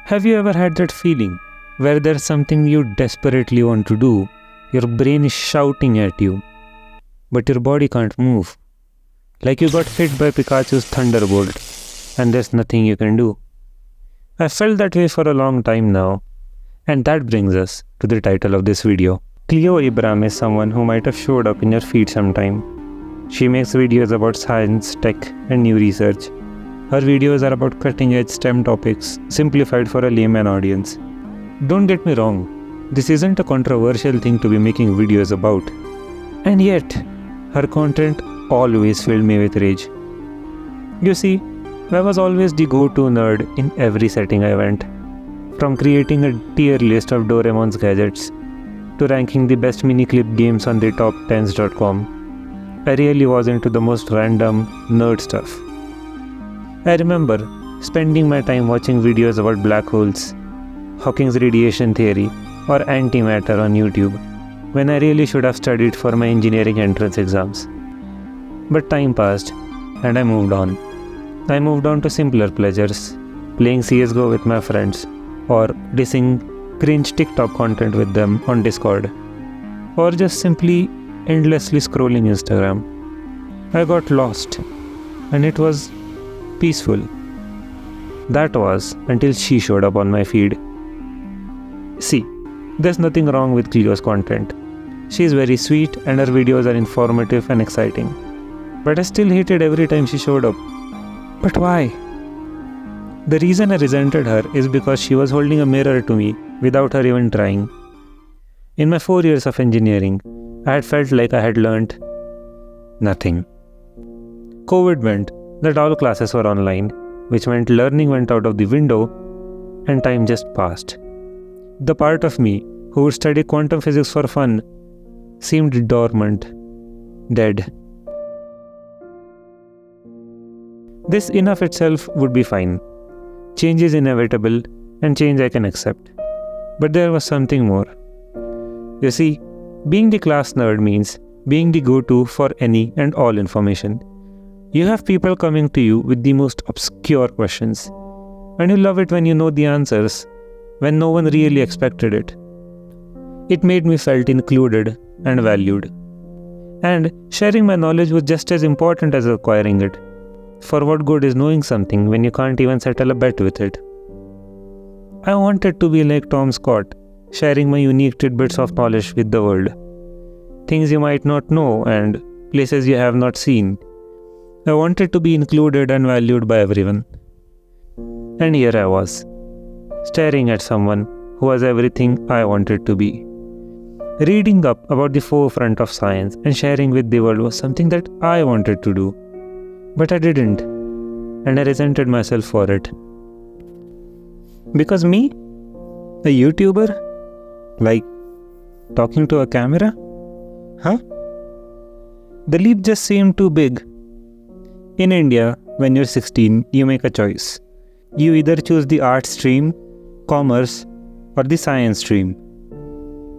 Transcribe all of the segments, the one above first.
Have you ever had that feeling where there's something you desperately want to do, your brain is shouting at you, but your body can't move? Like you got hit by Pikachu's thunderbolt and there's nothing you can do. I felt that way for a long time now, and that brings us to the title of this video. Cleo Ibram is someone who might have showed up in your feed sometime. She makes videos about science, tech, and new research. Her videos are about cutting-edge STEM topics, simplified for a layman audience. Don't get me wrong, this isn't a controversial thing to be making videos about. And yet, her content always filled me with rage. You see, I was always the go-to nerd in every setting I went. From creating a tier list of Doraemon's gadgets, to ranking the best mini-clip games on the top10s.com, I really was into the most random nerd stuff. I remember spending my time watching videos about black holes, Hawking's radiation theory, or antimatter on YouTube, when I really should have studied for my engineering entrance exams. But time passed, and I moved on. I moved on to simpler pleasures, playing CSGO with my friends, or dissing cringe TikTok content with them on Discord, or just simply endlessly scrolling Instagram. I got lost, and it was peaceful. That was until she showed up on my feed. See, there's nothing wrong with Cleo's content. She is very sweet and her videos are informative and exciting. But I still hated every time she showed up. But why? The reason I resented her is because she was holding a mirror to me without her even trying. In my 4 years of engineering, I had felt like I had learned nothing. COVID meant that all classes were online, which meant learning went out of the window and time just passed. The part of me who would study quantum physics for fun seemed dormant, dead. This in of itself would be fine. Change is inevitable and change I can accept. But there was something more. You see, being the class nerd means being the go-to for any and all information. You have people coming to you with the most obscure questions, and you love it when you know the answers, when no one really expected it. It made me felt included and valued. And sharing my knowledge was just as important as acquiring it. For what good is knowing something when you can't even settle a bet with it? I wanted to be like Tom Scott, sharing my unique tidbits of knowledge with the world. Things you might not know and places you have not seen. I wanted to be included and valued by everyone. And here I was, staring at someone who was everything I wanted to be. Reading up about the forefront of science and sharing with the world was something that I wanted to do. But I didn't, and I resented myself for it. Because me? A YouTuber? Like, talking to a camera? Huh? The leap just seemed too big. In India, when you're 16, you make a choice. You either choose the art stream, commerce, or the science stream.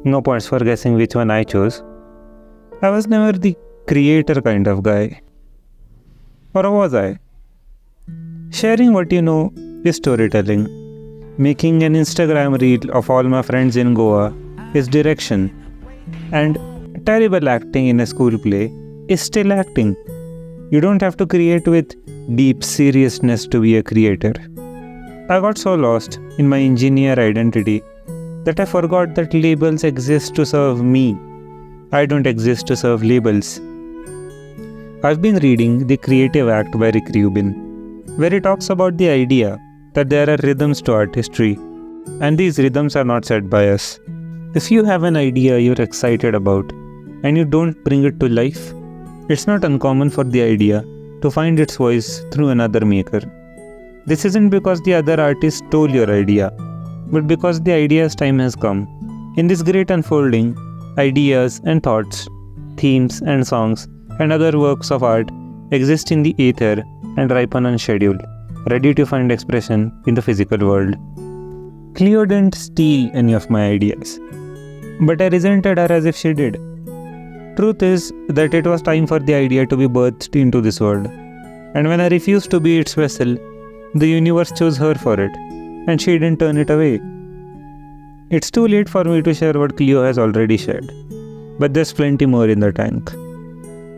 No points for guessing which one I chose. I was never the creator kind of guy. Or was I? Sharing what you know is storytelling. Making an Instagram reel of all my friends in Goa is direction. And terrible acting in a school play is still acting. You don't have to create with deep seriousness to be a creator. I got so lost in my engineer identity that I forgot that labels exist to serve me. I don't exist to serve labels. I've been reading The Creative Act by Rick Rubin, where he talks about the idea that there are rhythms to artistry, and these rhythms are not set by us. If you have an idea you're excited about, and you don't bring it to life, it's not uncommon for the idea to find its voice through another maker. This isn't because the other artist stole your idea, but because the idea's time has come. In this great unfolding, ideas and thoughts, themes and songs, and other works of art exist in the ether and ripen on schedule, ready to find expression in the physical world. Cleo didn't steal any of my ideas, but I resented her as if she did. Truth is that it was time for the idea to be birthed into this world, and when I refused to be its vessel, the universe chose her for it. and she didn't turn it away. It's too late for me to share what Cleo has already shared, but there's plenty more in the tank.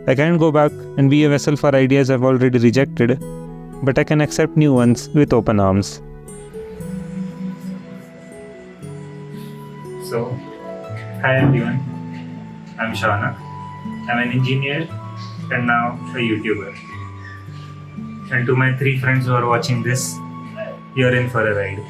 I can't go back and be a vessel for ideas I've already rejected, but I can accept new ones with open arms. So, hi everyone, I'm Shaunak. I'm an engineer and now a YouTuber. And to my 3 friends who are watching this, you're in for a ride.